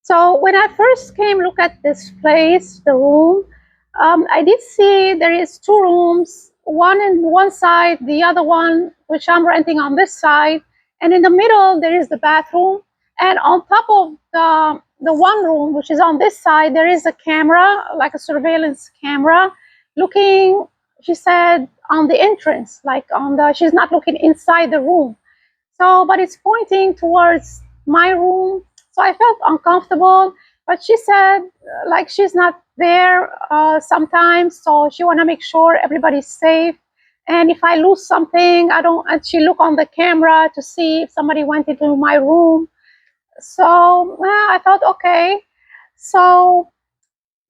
So when I first came look at this place, the room, I did see there is two rooms, one in one side, the other one which I'm renting on this side, and in the middle there is the bathroom. And on top of the one room which is on this side, there is a camera, like a surveillance camera, looking. She said on the entrance, like on the. She's not looking inside the room. So, but it's pointing towards my room. So I felt uncomfortable. But she said, like, she's not there sometimes. So she want to make sure everybody's safe. And if I lose something, I don't, and she look on the camera to see if somebody went into my room. So I thought, okay. So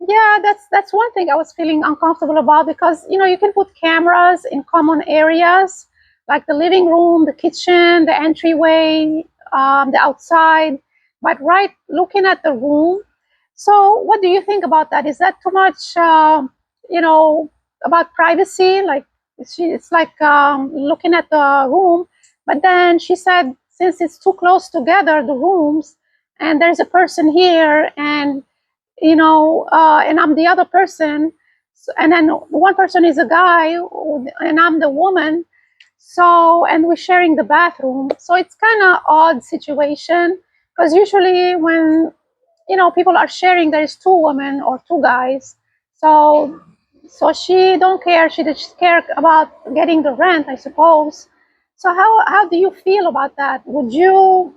yeah, that's one thing I was feeling uncomfortable about because you can put cameras in common areas like the living room, the kitchen, the entryway, the outside, but right looking at the room. So, what do you think about that? Is that too much? You know, about privacy? Like it's like looking at the room, but then she said since it's too close together, the rooms, and there's a person here and and I'm the other person, and then one person is a guy, and I'm the woman. So, and we're sharing the bathroom. So it's kind of odd situation because usually when people are sharing, there is two women or two guys. So, so she don't care. She just care about getting the rent, I suppose. So how do you feel about that? Would you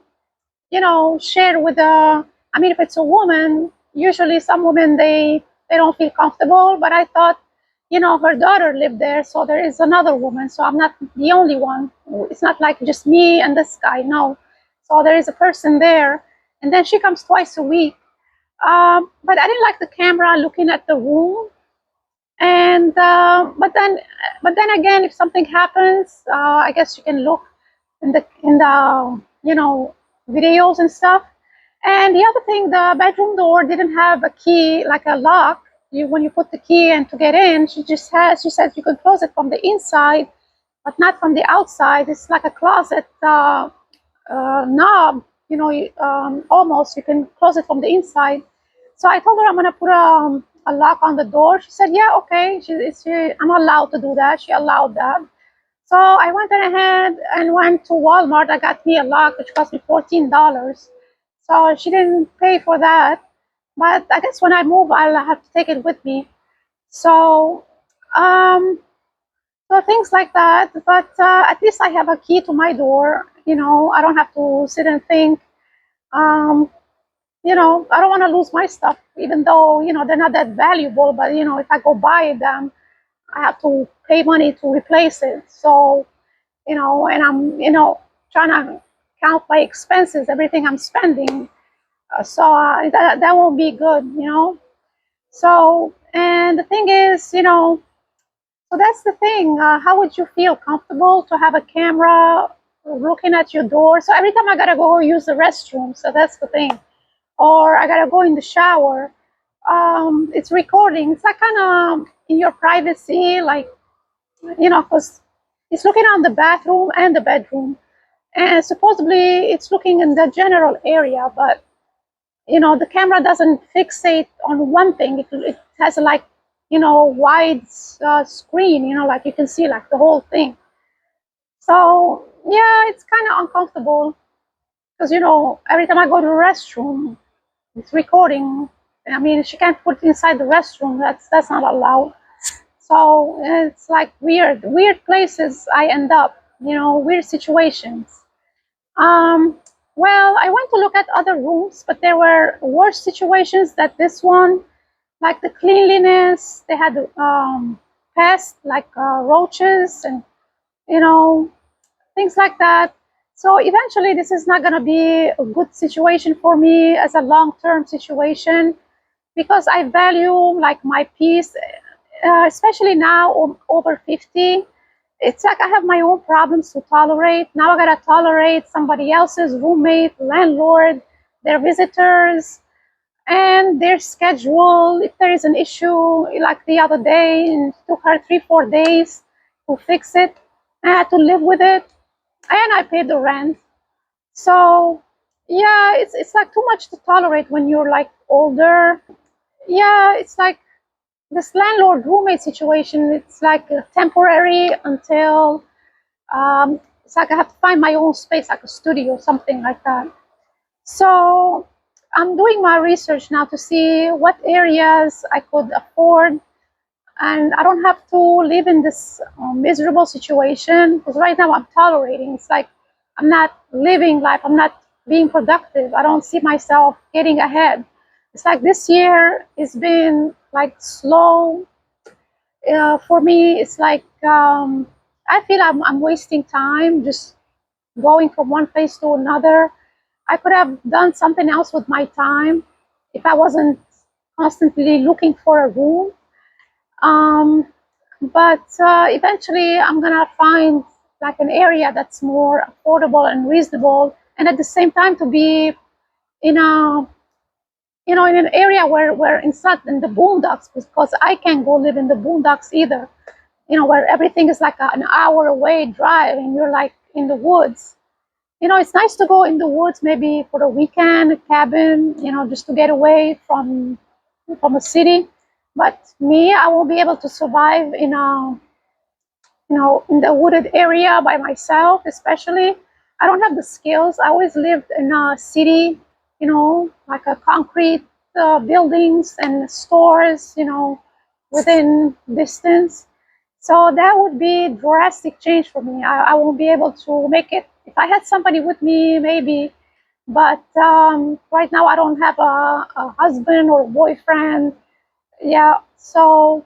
share with a, I mean, if it's a woman, usually some women they don't feel comfortable, but I thought, her daughter lived there, so there is another woman, so I'm not the only one. It's not like just me and this guy, no. So there is a person there, and then she comes twice a week. But I didn't like the camera looking at the room, and but then again, if something happens, I guess you can look in the videos and stuff. And the other thing, the bedroom door didn't have a key, like a lock. When you put the key in to get in, she said you can close it from the inside, but not from the outside. It's like a closet knob. Almost you can close it from the inside. So I told her I'm gonna put a lock on the door. She said, yeah, okay. I'm allowed to do that. She allowed that. So I went ahead and went to Walmart. I got me a lock, which cost me $14. So she didn't pay for that. But I guess when I move, I'll have to take it with me. So, um, so things like that. But at least I have a key to my door. I don't have to sit and think. Um, I don't want to lose my stuff, even though they're not that valuable. But if I go buy them, I have to pay money to replace it. So and I'm, trying to count my expenses, everything I'm spending. So that won't be good. So, and the thing is, so that's the thing. How would you feel comfortable to have a camera looking at your door? So every time I gotta go use the restroom, so that's the thing. Or I gotta go in the shower. It's recording. It's like kind of in your privacy, like, because it's looking on the bathroom and the bedroom. And supposedly it's looking in the general area, but the camera doesn't fixate on one thing. It has a, like, wide screen, like you can see like the whole thing. So yeah, it's kind of uncomfortable because every time I go to the restroom, it's recording. I mean, she can't put it inside the restroom. That's not allowed. So it's like weird places I end up. Weird situations. Um, well, I went to look at other rooms, but there were worse situations than this one. Like the cleanliness, they had pests like roaches and you know things like that. So eventually, this is not going to be a good situation for me as a long-term situation because I value like my peace, especially now I'm over 50. It's like I have my own problems to tolerate. Now I gotta tolerate somebody else's roommate, landlord, their visitors, and their schedule. If there is an issue, like the other day, and it took her 3, 4 days to fix it, I had to live with it, and I paid the rent. So Yeah, it's like too much to tolerate when you're like older. Yeah, it's like this landlord roommate situation. It's like temporary until it's like I have to find my own space, like a studio or something like that. So I'm doing my research now to see what areas I could afford, and I don't have to live in this miserable situation, because right now I'm tolerating. It's like I'm not living life, I'm not being productive, I don't see myself getting ahead. It's like this year has been like slow for me. It's like I feel I'm wasting time just going from one place to another. I could have done something else with my time if I wasn't constantly looking for a room. Um, but eventually, I'm gonna find like an area that's more affordable and reasonable, and at the same time to be in a in an area where it's not in the boondocks, because I can't go live in the boondocks either. Where everything is like an hour away drive, and you're like in the woods. It's nice to go in the woods maybe for a weekend, a cabin, just to get away from a city. But me, I won't be able to survive in the wooded area by myself, especially. I don't have the skills. I always lived in a city, like a concrete buildings and stores, within distance. So that would be drastic change for me. I won't be able to make it. If I had somebody with me, maybe, but right now I don't have a husband or a boyfriend. Yeah, so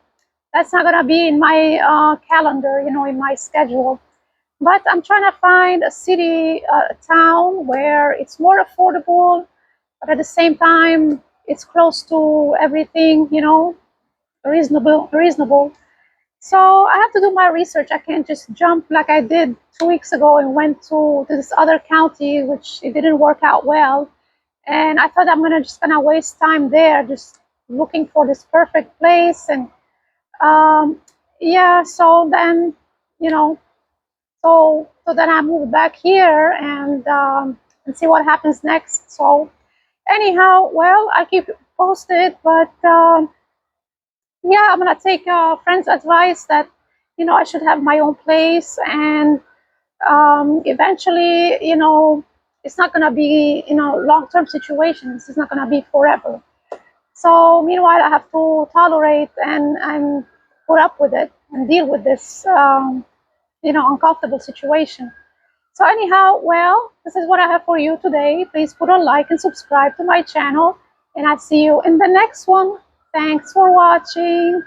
that's not gonna be in my calendar, in my schedule. But I'm trying to find a city, a town where it's more affordable, but at the same time it's close to everything, reasonable. So I have to do my research. I can't just jump like I did 2 weeks ago and went to this other county, which it didn't work out well. And I thought I'm gonna waste time there, just looking for this perfect place. And um, yeah, so then you know, so then I moved back here and see what happens next. So anyhow, well, I'll keep you posted, but yeah, I'm gonna take a friend's advice that I should have my own place, and eventually, it's not gonna be long-term situation. This is not gonna be forever. So meanwhile, I have to tolerate and put up with it and deal with this uncomfortable situation. So anyhow, well, this is what I have for you today. Please put a like and subscribe to my channel, and I'll see you in the next one. Thanks for watching.